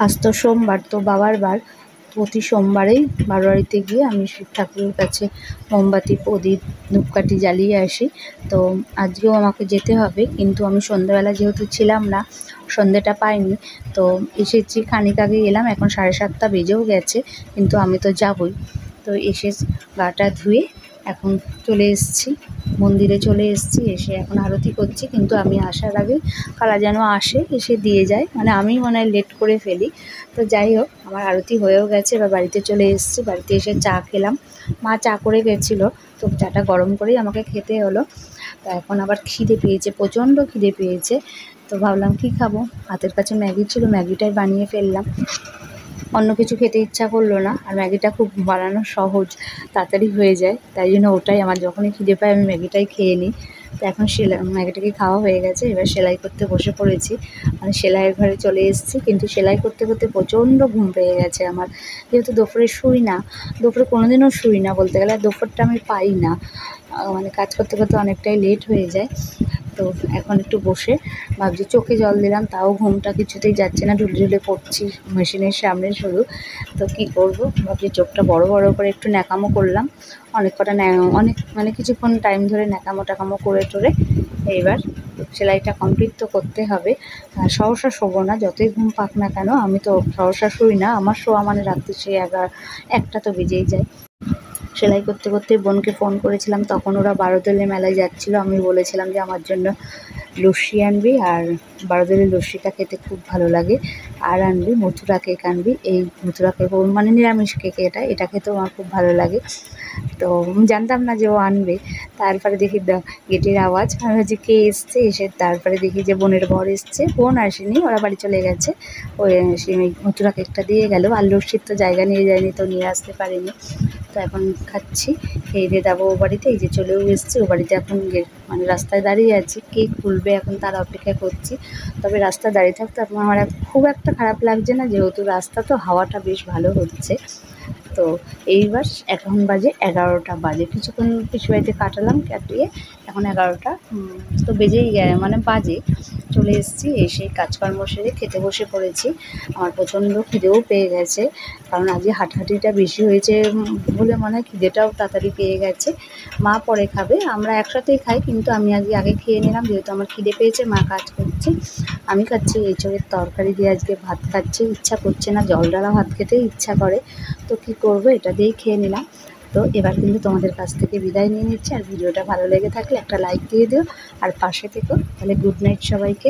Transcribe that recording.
আজ তো সোমবার, তো বাবার বার। প্রতি সোমবারেই বারোয়ারিতে গিয়ে আমি শিব ঠাকুরের কাছে মোমবাতি, প্রদীপ, ধূপকাঠি জ্বালিয়ে আসি। তো আজকেও আমাকে যেতে হবে, কিন্তু আমি সন্ধ্যাবেলা যেহেতু ছিলাম না, সন্ধেটা পাইনি। তো এসেছি, খানিক আগে এলাম, এখন 7:30 বেজেও গেছে, কিন্তু আমি তো যাবই। তো এসে গাটা ধুয়ে এখন চলে এসেছি, মন্দিরে চলে এসেছি। এসে এখন আরতি করছি, কিন্তু আমি আসার আগে কারা যেন আসে, এসে দিয়ে যায়, মানে আমি মনে হয় লেট করে ফেলি। তো যাই হোক, আমার আরতি হয়েও গেছে, এবার বাড়িতে চলে এসেছি। বাড়িতে এসে চা খেলাম, মা চা করে গেছিলো, তো চাটা গরম করেই আমাকে খেতে হলো। তো এখন আবার খিদে পেয়েছে, প্রচণ্ড খিদে পেয়েছে। তো ভাবলাম কী খাবো, হাতের কাছে ম্যাগি ছিল, ম্যাগিটাই বানিয়ে ফেললাম। অন্য কিছু খেতে ইচ্ছা করলো না, আর ম্যাগিটা খুব বানানো সহজ, তাড়াতাড়ি হয়ে যায়, তাই জন্য ওটাই আমার যখনই খিদে পায় আমি ম্যাগিটাই খেয়ে নিই। তো এখন ম্যাগিটাকে খাওয়া হয়ে গেছে, এবার সেলাই করতে বসে পড়েছি। মানে সেলাইয়ের ঘরে চলে এসেছি, কিন্তু সেলাই করতে করতে প্রচণ্ড ঘুম পেয়ে গেছে আমার। যেহেতু দুপুরে শুই না, দুপুরে কোনোদিনও শুই না বলতে গেলে, দুপুরটা আমি পাই না, মানে কাজ করতে করতে অনেকটাই লেট হয়ে যায়। তো এখন একটু বসে ভাবছি, চোখে জল দিলাম, তাও ঘুমটা কিছুতেই যাচ্ছে না, ঢুলে ঢুলে পড়ছি মেশিনের সামনে শুধু। তো কী করবো, ভাবছি চোখটা বড় বড় করে একটু ন্যাকামো করলাম, অনেক মানে কিছুক্ষণ টাইম ধরে ন্যাকামো করে টোরে এইবার সেলাইটা কমপ্লিট তো করতে হবে। সহসা শোবো না, যতই ঘুম পাক না কেন, আমি তো সহসা শুই না, আমার শোয়া মানে রাত্রি সে 1টা তো বেজেই যায়। সেলাই করতে করতে বোনকে ফোন করেছিলাম, তখন ওরা বারোদোলে মেলায় যাচ্ছিলো। আমি বলেছিলাম যে আমার জন্য লস্যি আনবি, আর বারোদোলের লস্যিটা খেতে খুব ভালো লাগে, আর আনবি মথুরা কেক আনবি। এই মথুরা কেক মানে নিরামিষ কেক, এটা খেতেও আমার খুব ভালো লাগে। তো জানতাম না যে ও আনবে। তারপরে দেখি গেটের আওয়াজ, আমি ভাবছি কে এসছে, এসে তারপরে দেখি যে বোনের বর এসছে। বোন আসেনি, ওরা বাড়ি চলে গেছে। ওই সে মথুরা কেকটা দিয়ে গেল, আর লস্যির তো জায়গা নিয়ে যায়নি, তো নিয়ে আসতে পারিনি। তো এখন খাচ্ছি, খেয়ে দিয়ে যাবো ও বাড়িতে। এই যে চলেও এসেছি ও বাড়িতে, এখন মানে রাস্তায় দাঁড়িয়ে আছি, কে খুলবে এখন তার অপেক্ষা করছি। তবে রাস্তায় দাঁড়িয়ে থাকতে আমার খুব একটা খারাপ লাগছে না, যেহেতু রাস্তা তো হাওয়াটা বেশ ভালো হচ্ছে। তো এইবার এখন বাজে 11টা বাজে, কিছুক্ষণ পিছু বাড়িতে কাটিয়ে এখন 11টা তো বেজেই মানে বাজে। চলে এসেছি, এসে কাজকর্ম সেরে খেতে বসে পড়েছি। আমার প্রচণ্ড খিদেও পেয়ে গেছে, কারণ আজকে হাঁটাহাঁটিটা বেশি হয়েছে বলে মনে হয় খিদেটাও তাড়াতাড়ি পেয়ে গেছে। মা পরে খাবে, আমরা একসাথেই খাই, কিন্তু আমি আগে খেয়ে নিলাম, যেহেতু আমার খিদে পেয়েছে। মা কাজ করছে, আমি খাচ্ছি এঁচোড়ের তরকারি দিয়ে আজকে ভাত খাচ্ছি, ইচ্ছা করছে না, জল ঢালা ভাত খেতেই ইচ্ছা করে। তো কী করবো, এটা দিয়েই খেয়ে নিলাম। তো এবার কিন্তু তোমাদের কাছ থেকে বিদায় নিয়ে নিচ্ছি, আর ভিডিওটা ভালো লেগে থাকলে একটা লাইক দিয়ে দিও, আর পাশে থেকো। তাহলে গুড নাইট সবাইকে।